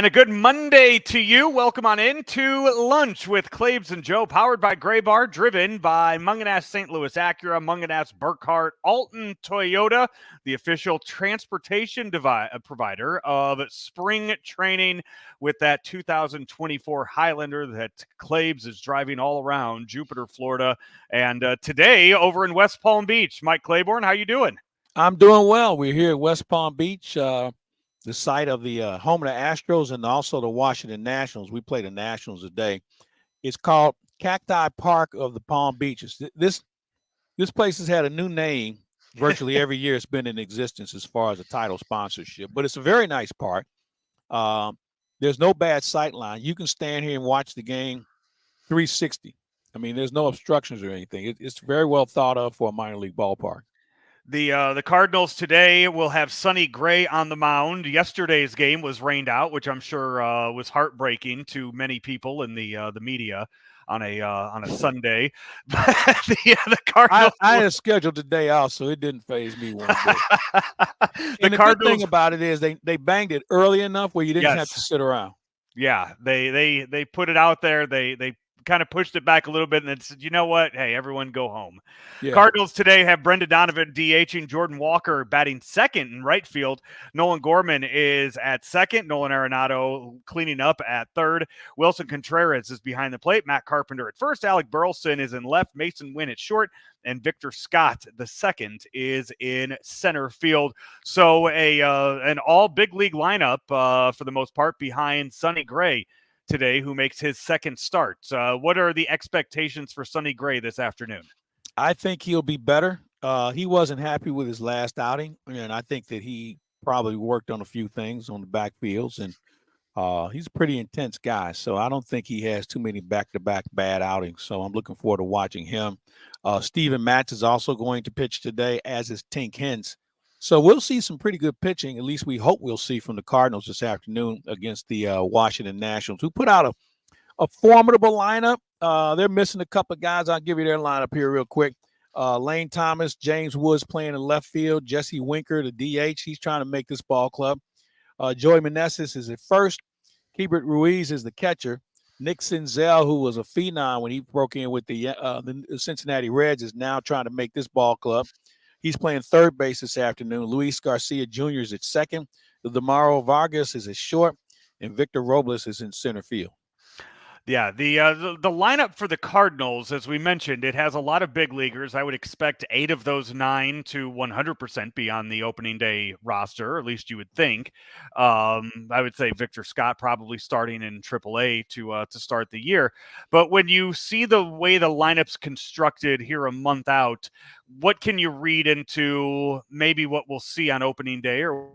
And a good Monday to you. Welcome on in to Lunch with Claibs and Joe, powered by Gray Bar, driven by Munganast St. Louis Acura, Munganast Burkhardt, Alton Toyota, the official transportation provider of spring training with that 2024 Highlander that Claibs is driving all around Jupiter, Florida. And today over in West Palm Beach, Mike Claiborne, how you doing? I'm doing well. We're here at West Palm Beach, the site of the home of the Astros and also the Washington Nationals. We play the Nationals today. It's called Cacti Park of the Palm Beaches. This place has had a new name virtually every year it's been in existence as far as a title sponsorship. But it's a very nice park. There's no bad sight line. You can stand here and watch the game 360. I mean, there's no obstructions or anything. It's very well thought of for a minor league ballpark. The Cardinals today will have Sonny Gray on the mound. Yesterday's game was rained out, which I'm sure was heartbreaking to many people in the media on a Sunday. But the Cardinals. I had scheduled the day off, so it didn't faze me one bit. The good thing about it is they banged it early enough where you didn't have to sit around. Yeah, they put it out there. They kind of pushed it back a little bit and then said, you know what? Hey, everyone go home. Yeah. Cardinals today have Brendan Donovan DHing, Jordan Walker batting second in right field. Nolan Gorman is at second. Nolan Arenado cleaning up at third. Wilson Contreras is behind the plate. Matt Carpenter at first. Alec Burleson is in left. Mason Wynn at short. And Victor Scott, the second, is in center field. So an all big league lineup for the most part behind Sonny Gray today, who makes his second start. What are the expectations for Sonny Gray this afternoon? I think he'll be better. He wasn't happy with his last outing, and I think that he probably worked on a few things on the backfields, and he's a pretty intense guy, so I don't think he has too many back-to-back bad outings, so I'm looking forward to watching him. Steven Matz is also going to pitch today, as is Tink Hens. So we'll see some pretty good pitching, at least we hope we'll see from the Cardinals this afternoon against the Washington Nationals, who put out a formidable lineup. They're missing a couple of guys. I'll give you their lineup here real quick. Lane Thomas, James Woods playing in left field, Jesse Winker, the DH. He's trying to make this ball club. Joey Meneses is at first. Keibert Ruiz is the catcher. Nick Senzel, who was a phenom when he broke in with the Cincinnati Reds, is now trying to make this ball club. He's playing third base this afternoon. Luis Garcia Jr. is at second. Damaro Vargas is at short. And Victor Robles is in center field. Yeah, the lineup for the Cardinals, as we mentioned, it has a lot of big leaguers. I would expect 8 of those 9 to 100% be on the opening day roster, or at least you would think. I would say Victor Scott probably starting in AAA to start the year. But when you see the way the lineup's constructed here a month out, what can you read into maybe what we'll see on opening day? Or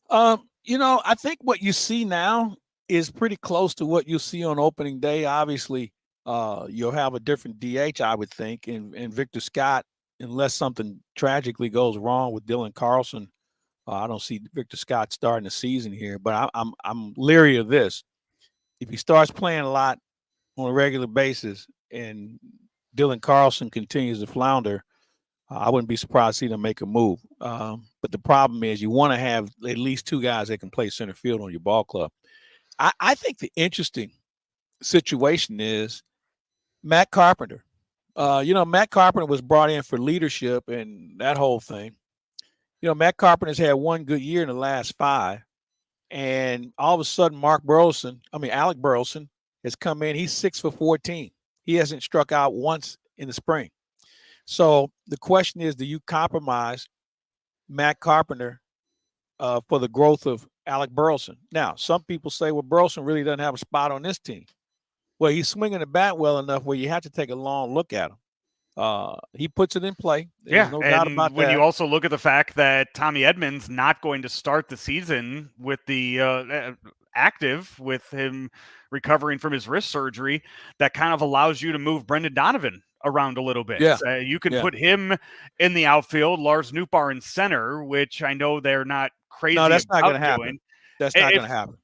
I think what you see now is pretty close to what you'll see on opening day. Obviously, you'll have a different DH, I would think, and Victor Scott, unless something tragically goes wrong with Dylan Carlson. I don't see Victor Scott starting the season here, but I'm leery of this. If he starts playing a lot on a regular basis and Dylan Carlson continues to flounder, I wouldn't be surprised to see them make a move. But the problem is you want to have at least 2 guys that can play center field on your ball club. I think the interesting situation is Matt Carpenter. Matt Carpenter was brought in for leadership and that whole thing. Matt Carpenter's had one good year in the last 5. And all of a sudden, Alec Burleson has come in. He's 6 for 14. He hasn't struck out once in the spring. So the question is, do you compromise Matt Carpenter for the growth of Alec Burleson? Now, some people say, well, Burleson really doesn't have a spot on this team. Well, he's swinging the bat well enough where you have to take a long look at him. He puts it in play. There's no doubt about that. When you also look at the fact that Tommy Edmonds not going to start the season with the active, with him recovering from his wrist surgery, that kind of allows you to move Brendan Donovan around a little bit. Yeah. You can put him in the outfield, Lars Nootbaar in center, which I know they're not crazy. No, that's not going to happen. That's not going to happen.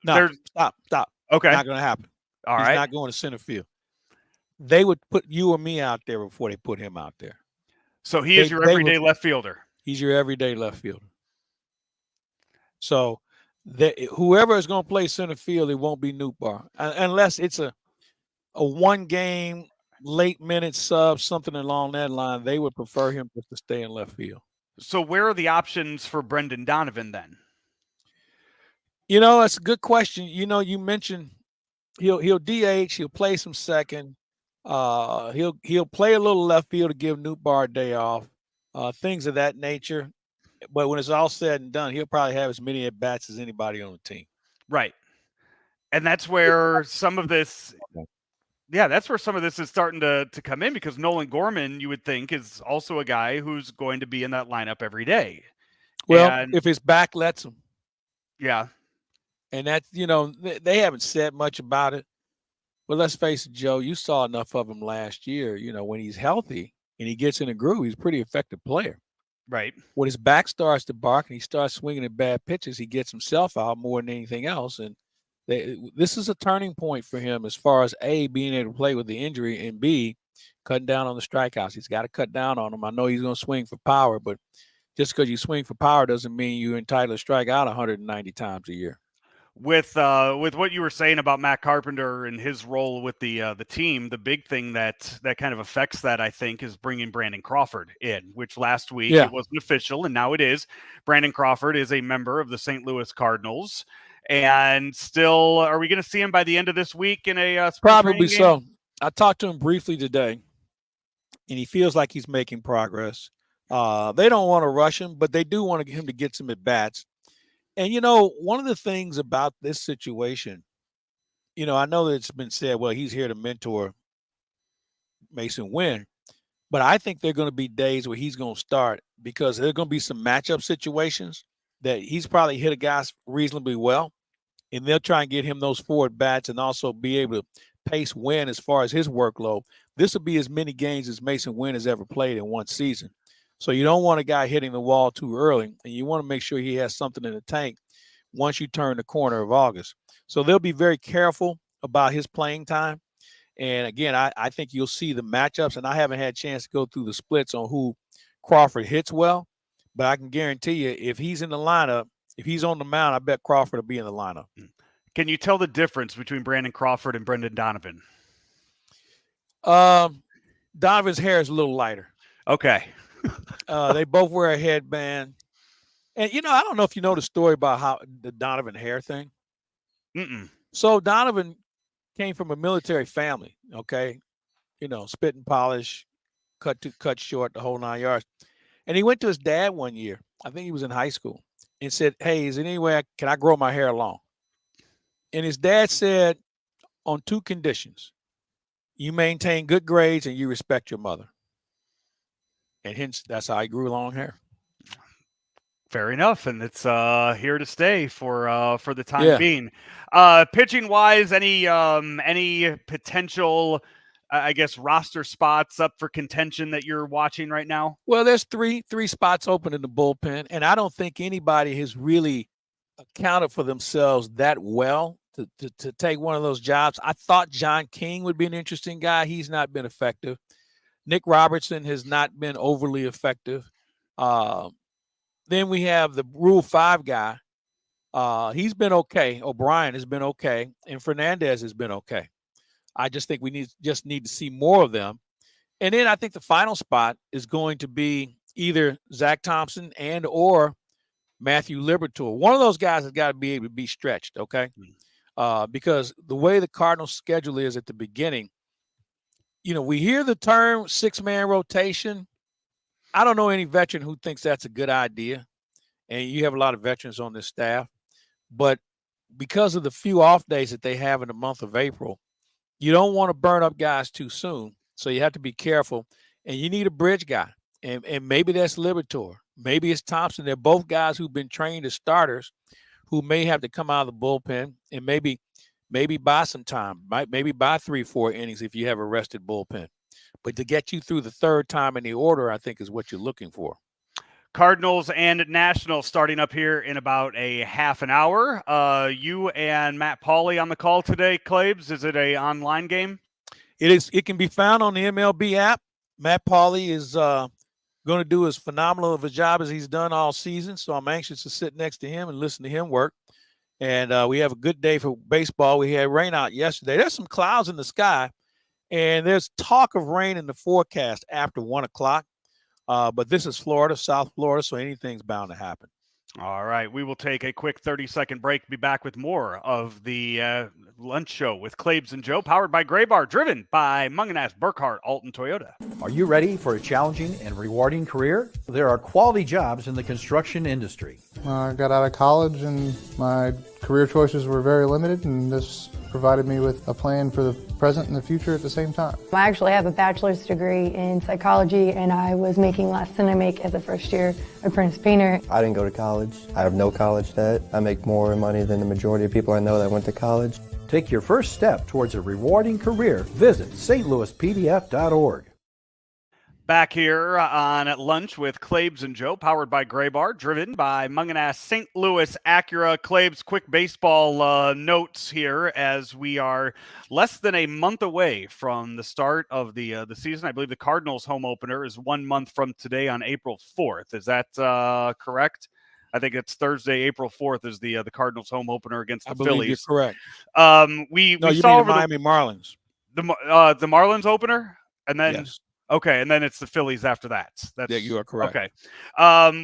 No, stop. Okay. Not going to happen. All He's right. not going to center field. They would put you or me out there before they put him out there. So he is your everyday left fielder. He's your everyday left fielder. So whoever is going to play center field, it won't be Nootbaar unless it's a one game late minute sub, something along that line. They would prefer him just to stay in left field. So where are the options for Brendan Donovan then? That's a good question. You mentioned he'll DH, he'll play some second. He'll play a little left field to give Nootbaar a day off, things of that nature. But when it's all said and done, he'll probably have as many at bats as anybody on the team. Right. And that's where some of this that's where some of this is starting to come in, because Nolan Gorman, you would think, is also a guy who's going to be in that lineup every day. Well, if his back lets him. Yeah. And that's, they haven't said much about it. But let's face it, Joe, you saw enough of him last year. When he's healthy and he gets in a groove, he's a pretty effective player. Right. When his back starts to bark and he starts swinging at bad pitches, he gets himself out more than anything else. And this is a turning point for him as far as A, being able to play with the injury, and B, cutting down on the strikeouts. He's got to cut down on them. I know he's going to swing for power, but just because you swing for power doesn't mean you're entitled to strike out 190 times a year. With what you were saying about Matt Carpenter and his role with the team, the big thing that kind of affects that, I think, is bringing Brandon Crawford in, which last week it wasn't official, and now it is. Brandon Crawford is a member of the St. Louis Cardinals, and still, are we going to see him by the end of this week in a probably so? I talked to him briefly today, and he feels like he's making progress. They don't want to rush him, but they do want him to get some at bats. And, one of the things about this situation, I know that it's been said, well, he's here to mentor Mason Wynn, but I think there are going to be days where he's going to start, because there are going to be some matchup situations that he's probably hit a guy reasonably well, and they'll try and get him those forward bats and also be able to pace Wynn as far as his workload. This will be as many games as Mason Wynn has ever played in one season. So you don't want a guy hitting the wall too early, and you want to make sure he has something in the tank once you turn the corner of August. So they'll be very careful about his playing time. And again, I think you'll see the matchups, and I haven't had a chance to go through the splits on who Crawford hits well, but I can guarantee you if he's in the lineup, if he's on the mound, I bet Crawford will be in the lineup. Can you tell the difference between Brandon Crawford and Brendan Donovan? Donovan's hair is a little lighter. Okay. They both wear a headband. And, I don't know if you know the story about how the Donovan hair thing. Mm-mm. So Donovan came from a military family, okay? Spit and polish, cut short, the whole 9 yards. And he went to his dad one year, I think he was in high school, and said, hey, is there any way can I grow my hair long? And his dad said, on two conditions: you maintain good grades and you respect your mother. And hence, that's how he grew long hair. Fair enough, and it's here to stay for the time being. Pitching wise, any potential, I guess, roster spots up for contention that you're watching right now? Well, there's three spots open in the bullpen, and I don't think anybody has really accounted for themselves that well to take one of those jobs. I thought John King would be an interesting guy. He's not been effective. Nick Robertson has not been overly effective. Then we have the Rule 5 guy. He's been okay. O'Brien has been okay. And Fernandez has been okay. I just think we need to see more of them. And then I think the final spot is going to be either Zach Thompson and or Matthew Liberatore. One of those guys has got to be able to be stretched, okay? Because the way the Cardinals' schedule is at the beginning, we hear the term 6-man rotation. I don't know any veteran who thinks that's a good idea. And you have a lot of veterans on this staff. But because of the few off days that they have in the month of April, you don't want to burn up guys too soon. So you have to be careful. And you need a bridge guy. And maybe that's Liberatore. Maybe it's Thompson. They're both guys who've been trained as starters who may have to come out of the bullpen and maybe buy some time. Maybe buy 3-4 innings if you have a rested bullpen. But to get you through the third time in the order, I think, is what you're looking for. Cardinals and Nationals starting up here in about a half an hour. You and Matt Pauley on the call today, Claibs. Is it an online game? It is. It can be found on the MLB app. Matt Pauley is going to do as phenomenal of a job as he's done all season, so I'm anxious to sit next to him and listen to him work. And we have a good day for baseball. We had rain out yesterday. There's some clouds in the sky, and there's talk of rain in the forecast after 1 o'clock. But this is Florida, South Florida, so anything's bound to happen. All right, we will take a quick 30-second break. Be back with more of the lunch show with Claibs and Joe, powered by Gray Bar, driven by Mungenast, Burkhardt, Alton Toyota. Are you ready for a challenging and rewarding career? There are quality jobs in the construction industry. I got out of college and my career choices were very limited, and this provided me with a plan for the present and the future at the same time. I actually have a bachelor's degree in psychology, and I was making less than I make as a first-year apprentice painter. I didn't go to college. I have no college debt. I make more money than the majority of people I know that went to college. Take your first step towards a rewarding career. Visit stlouispdf.org. Back here on Lunch with Claibs and Joe, powered by Gray Bar, driven by Mungenast St. Louis Acura. Claibs, quick baseball notes here as we are less than a month away from the start of the season. I believe the Cardinals home opener is 1 month from today on April 4th. Is that correct? I think it's Thursday, April 4th is the Cardinals home opener against the Phillies. I believe you're correct. We you saw mean the Miami Marlins. The Marlins opener, and then yes. Okay, and then it's the Phillies after that. Yeah, you are correct. Okay.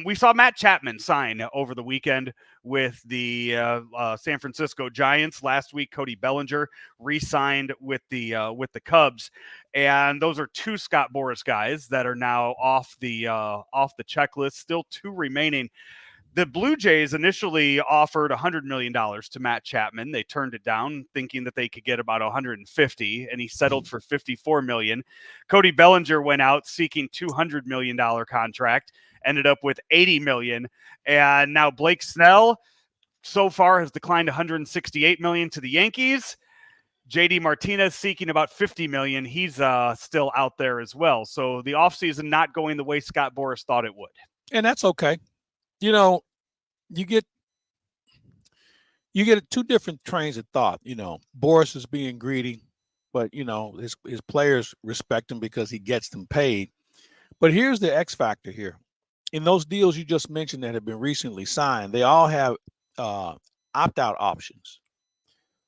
We saw Matt Chapman sign over the weekend with the San Francisco Giants. Last week, Cody Bellinger re-signed with the Cubs, and those are two Scott Boras guys that are now off the checklist. Still two remaining. The Blue Jays initially offered $100 million to Matt Chapman. They turned it down, thinking that they could get about $150, and he settled for $54 million. Cody Bellinger went out seeking $200 million contract, ended up with $80 million, and now Blake Snell so far has declined $168 million to the Yankees. JD Martinez seeking about $50 million. He's still out there as well. So the offseason not going the way Scott Boras thought it would. And that's okay. You know, you get two different trains of thought. You know, Boras is being greedy, but you know his players respect him because he gets them paid. But here's the X factor here: in those deals you just mentioned that have been recently signed, they all have opt-out options.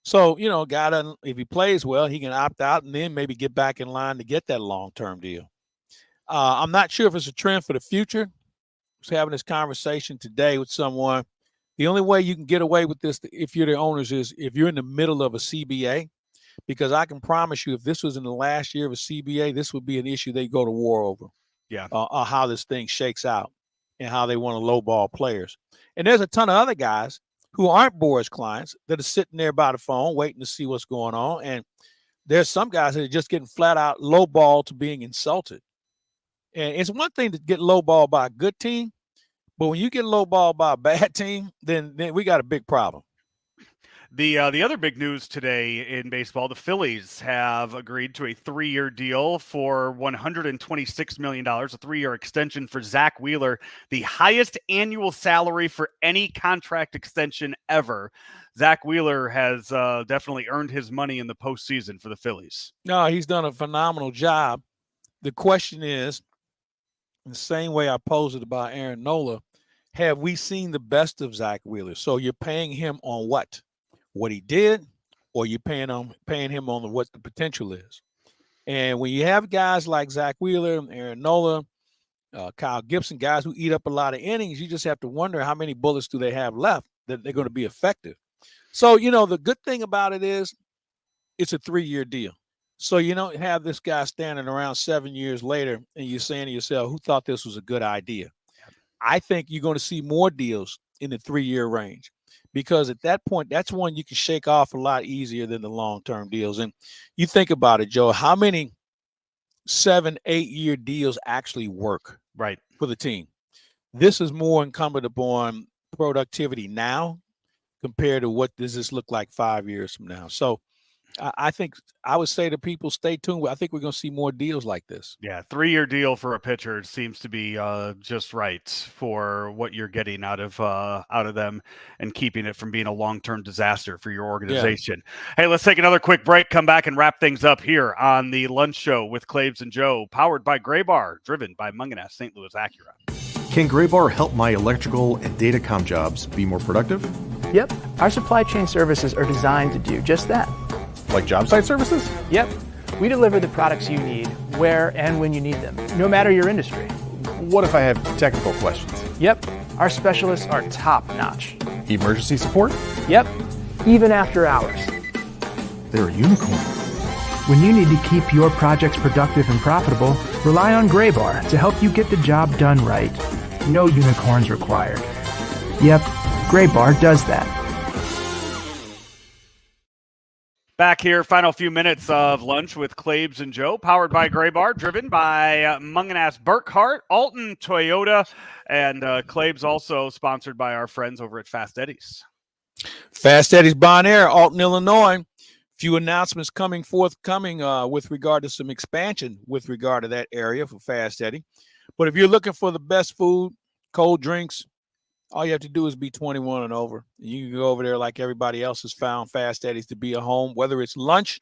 So you know, guy doesn't, if he plays well, he can opt out and then maybe get back in line to get that long-term deal. I'm not sure if it's a trend for the future. I was having this conversation today with someone. The only way you can get away with this if you're the owners is if you're in the middle of a CBA, because I can promise you if this was in the last year of a CBA, this would be an issue they go to war over. Yeah. How this thing shakes out and how they want to lowball players. And there's a ton of other guys who aren't Boras clients that are sitting there by the phone waiting to see what's going on. And there's some guys that are just getting flat out lowballed to being insulted. And it's one thing to get lowballed by a good team, but when you get lowballed by a bad team, then we got a big problem. The other big news today in baseball, the Phillies have agreed to a 3-year deal for $126 million, a 3-year extension for Zach Wheeler, the highest annual salary for any contract extension ever. Zach Wheeler has definitely earned his money in the postseason for the Phillies. No, he's done a phenomenal job. The question is, in the same way I posed it about Aaron Nola, have we seen the best of Zach Wheeler? So you're paying him on what? What he did, or you're paying him on what the potential is. And when you have guys like Zach Wheeler, Aaron Nola, Kyle Gibson, guys who eat up a lot of innings, you just have to wonder how many bullets do they have left that they're going to be effective. So, you know, the good thing about it is it's a 3-year deal. So you don't have this guy standing around 7 years later and you're saying to yourself, who thought this was a good idea? I think you're going to see more deals in the 3-year range. Because at that point, that's one you can shake off a lot easier than the long-term deals. And you think about it, Joe, how many 7-8 year deals actually work right for the team? This is more incumbent upon productivity now compared to what does this look like 5 years from now. So I think I would say to people, stay tuned. I think we're going to see more deals like this. Yeah, 3-year deal for a pitcher seems to be just right for what you're getting out of them and keeping it from being a long-term disaster for your organization. Yeah. Hey, let's take another quick break, come back and wrap things up here on the Lunch Show with Claibs and Joe, powered by Gray Bar, driven by Mungenast St. Louis Acura. Can Gray Bar help my electrical and datacom jobs be more productive? Yep, our supply chain services are designed to do just that. Like job site services? Yep, we deliver the products you need where and when you need them, no matter your industry. What if I have technical questions? Yep, our specialists are top-notch. Emergency support? Yep, even after hours. They're a unicorn. When you need to keep your projects productive and profitable, rely on Graybar to help you get the job done right. No unicorns required. Yep, Graybar does that. Back here, final few minutes of lunch with Claibs and Joe, powered by Graybar, driven by Munganast Burkhart, Alton Toyota, and Claibs also sponsored by our friends over at Fast Eddie's. Fast Eddie's Bon Air, Alton, Illinois. Few announcements forthcoming with regard to some expansion with regard to that area for Fast Eddie. But if you're looking for the best food, cold drinks, all you have to do is be 21 and over. You can go over there like everybody else has found Fast Eddie's to be a home, whether it's lunch,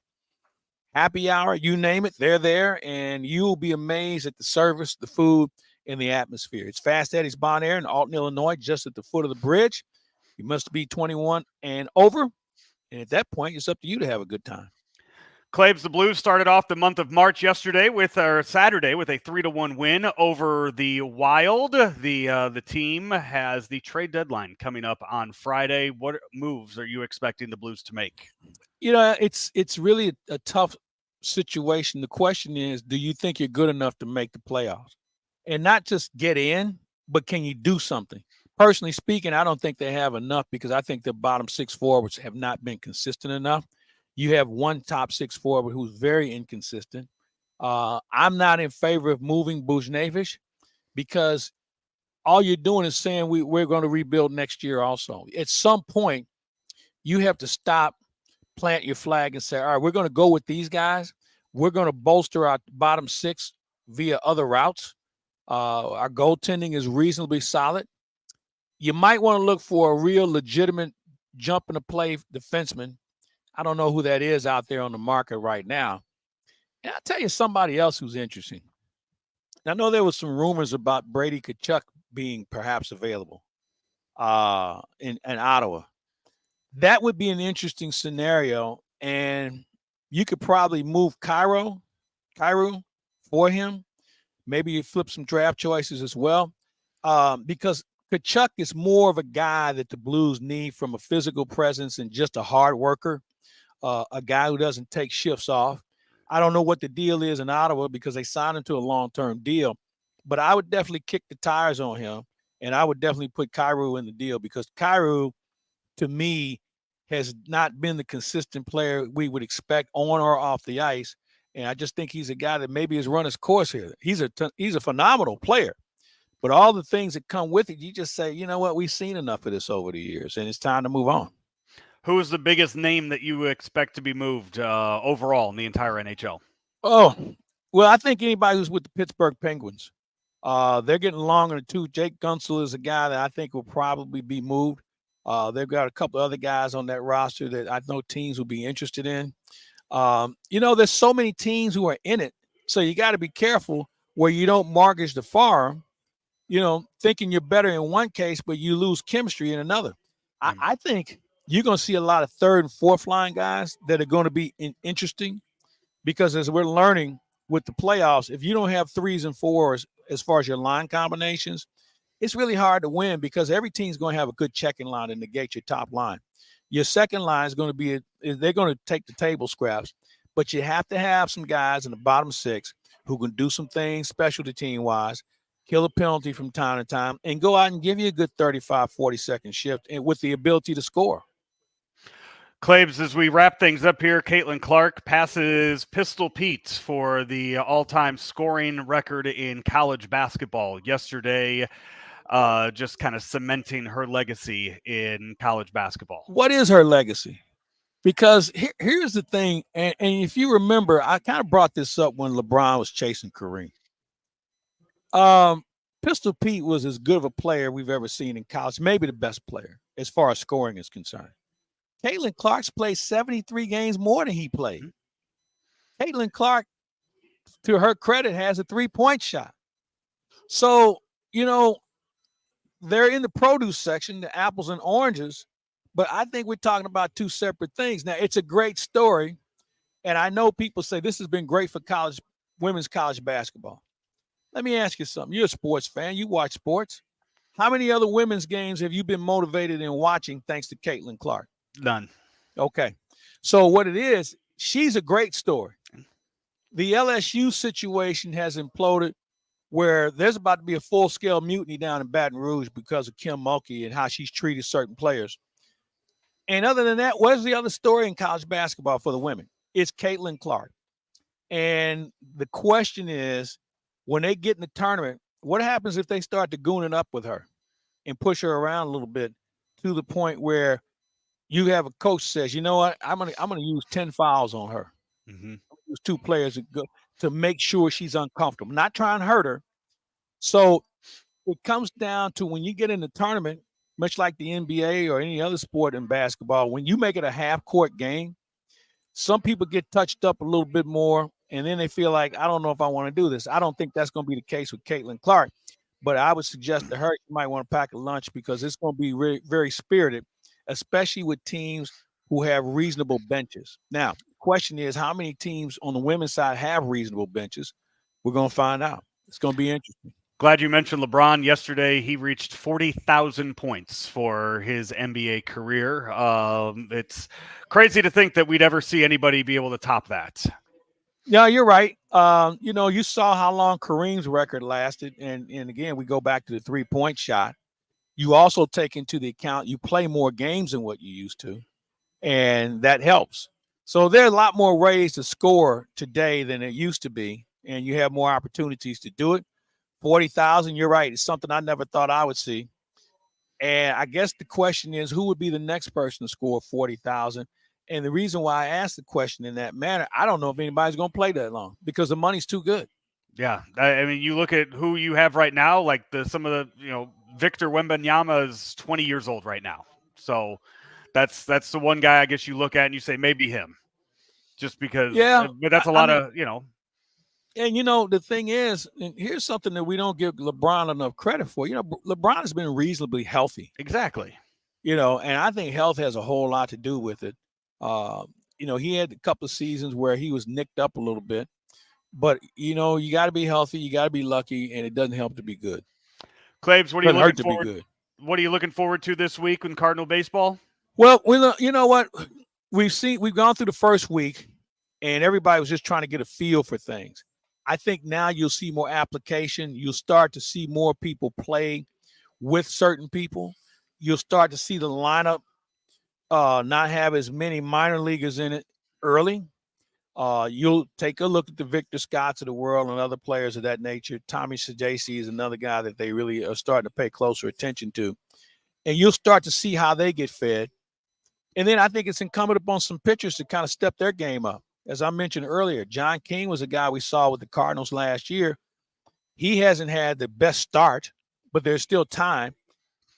happy hour, you name it, they're there, and you'll be amazed at the service, the food, and the atmosphere. It's Fast Eddie's Bon Air in Alton, Illinois, just at the foot of the bridge. You must be 21 and over, and at that point, it's up to you to have a good time. Claibs, the Blues started off the month of March Saturday with a 3-1 win over the Wild. The team has the trade deadline coming up on Friday. What moves are you expecting the Blues to make? You know, it's really a tough situation. The question is, do you think you're good enough to make the playoffs? And not just get in, but can you do something? Personally speaking, I don't think they have enough because I think the bottom six forwards have not been consistent enough. You have one top six forward who's very inconsistent. I'm not in favor of moving Buchnevich because all you're doing is saying we're going to rebuild next year also. At some point, you have to stop, plant your flag, and say, all right, we're going to go with these guys. We're going to bolster our bottom six via other routes. Our goaltending is reasonably solid. You might want to look for a real legitimate jump in the play defenseman. I don't know who that is out there on the market right now. And I'll tell you somebody else who's interesting. I know there was some rumors about Brady Tkachuk being perhaps available in Ottawa. That would be an interesting scenario, and you could probably move Cairo for him. Maybe you flip some draft choices as well, because Tkachuk is more of a guy that the Blues need from a physical presence and just a hard worker. A guy who doesn't take shifts off. I don't know what the deal is in Ottawa because they signed him to a long-term deal, but I would definitely kick the tires on him, and I would definitely put Cairo in the deal because Cairo, to me, has not been the consistent player we would expect on or off the ice, and I just think he's a guy that maybe has run his course here. He's a phenomenal player, but all the things that come with it, you just say, you know what, we've seen enough of this over the years, and it's time to move on. Who is the biggest name that you expect to be moved overall in the entire NHL? Oh, well, I think anybody who's with the Pittsburgh Penguins. They're getting along in the two. Jake Gunsel is a guy that I think will probably be moved. They've got a couple other guys on that roster that I know teams will be interested in. There's so many teams who are in it, so you got to be careful where you don't mortgage the farm, thinking you're better in one case, but you lose chemistry in another. I think you're going to see a lot of third and fourth line guys that are going to be interesting because as we're learning with the playoffs, if you don't have threes and fours as far as your line combinations, it's really hard to win because every team's going to have a good checking line to negate your top line. Your second line is going to be they're going to take the table scraps, but you have to have some guys in the bottom six who can do some things specialty team-wise, kill a penalty from time to time, and go out and give you a good 35, 40-second shift and with the ability to score. Claibs, as we wrap things up here, Caitlin Clark passes Pistol Pete for the all-time scoring record in college basketball yesterday, just kind of cementing her legacy in college basketball. What is her legacy? Because here's the thing, and if you remember, I kind of brought this up when LeBron was chasing Kareem. Pistol Pete was as good of a player we've ever seen in college, maybe the best player as far as scoring is concerned. Caitlin Clark's played 73 games more than he played. Caitlin Clark, to her credit, has a three-point shot. So, they're in the produce section, the apples and oranges, But I think we're talking about two separate things. Now, it's a great story, and I know people say this has been great for women's college basketball. Let me ask you something. You're a sports fan. You watch sports. How many other women's games have you been motivated in watching thanks to Caitlin Clark? None. Okay. So what it is, she's a great story. The LSU situation has imploded where there's about to be a full-scale mutiny down in Baton Rouge because of Kim Mulkey and how she's treated certain players. And other than that, what's the other story in college basketball for the women? It's Caitlin Clark. And the question is, when they get in the tournament, what happens if they start to goon it up with her and push her around a little bit to the point where you have a coach says, you know what, I'm gonna use 10 fouls on her. Mm-hmm. Use 2 players to make sure she's uncomfortable, not trying to hurt her. So it comes down to when you get in the tournament, much like the NBA or any other sport in basketball, when you make it a half-court game, some people get touched up a little bit more, and then they feel like, I don't know if I want to do this. I don't think that's going to be the case with Caitlin Clark, but I would suggest to her you might want to pack a lunch because it's going to be very, very spirited, especially with teams who have reasonable benches. Now, the question is, how many teams on the women's side have reasonable benches? We're going to find out. It's going to be interesting. Glad you mentioned LeBron. Yesterday, he reached 40,000 points for his NBA career. It's crazy to think that we'd ever see anybody be able to top that. Yeah, you're right. You saw how long Kareem's record lasted. And again, we go back to the 3-point shot. You also take into the account you play more games than what you used to, and that helps. So there are a lot more ways to score today than it used to be, and you have more opportunities to do it. 40,000, you're right. It's something I never thought I would see. And I guess the question is, who would be the next person to score 40,000? And the reason why I asked the question in that manner, I don't know if anybody's going to play that long because the money's too good. Yeah. I mean, you look at who you have right now, like some of the, Victor Wembanyama is 20 years old right now. So that's the one guy I guess you look at and you say maybe him just because. Yeah. But that's a lot of. And, the thing is, and here's something that we don't give LeBron enough credit for. LeBron has been reasonably healthy. Exactly. And I think health has a whole lot to do with it. He had a couple of seasons where he was nicked up a little bit. But, you got to be healthy. You got to be lucky, and it doesn't help to be good. Claibs, what are you looking forward to this week in Cardinal baseball? Well, you know what? We've gone through the first week, and everybody was just trying to get a feel for things. I think now you'll see more application. You'll start to see more people play with certain people. You'll start to see the lineup not have as many minor leaguers in it early. You'll take a look at the Victor Scotts of the world and other players of that nature. Tommy Saggese is another guy that they really are starting to pay closer attention to. And you'll start to see how they get fed. And then I think it's incumbent upon some pitchers to kind of step their game up. As I mentioned earlier, John King was a guy we saw with the Cardinals last year. He hasn't had the best start, but there's still time.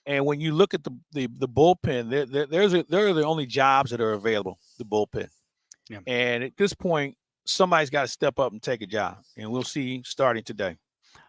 And when you look at the bullpen, they're the only jobs that are available, the bullpen. Yeah. And at this point, somebody's got to step up and take a job. And we'll see starting today.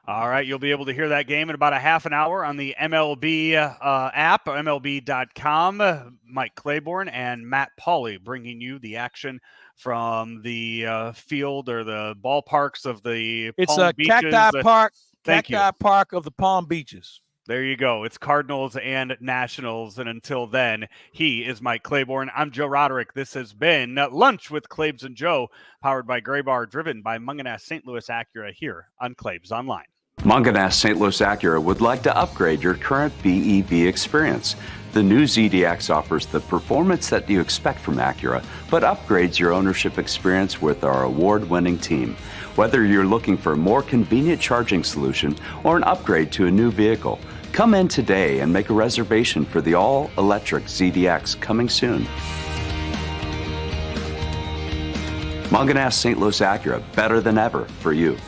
All right. You'll be able to hear that game in about a half an hour on the MLB app, MLB.com. Mike Claiborne and Matt Pauley bringing you the action from the field or the ballparks of the Palm Beaches. Cacti Park. Cacti Park of the Palm Beaches. There you go. It's Cardinals and Nationals. And until then, he is Mike Claiborne. I'm Joe Roderick. This has been Lunch with Claibs and Joe, powered by Graybar, driven by Munganast St. Louis Acura here on Claibs Online. Munganast St. Louis Acura would like to upgrade your current BEV experience. The new ZDX offers the performance that you expect from Acura, but upgrades your ownership experience with our award-winning team. Whether you're looking for a more convenient charging solution or an upgrade to a new vehicle, come in today and make a reservation for the all-electric ZDX coming soon. Munganast St. Louis Acura, better than ever for you.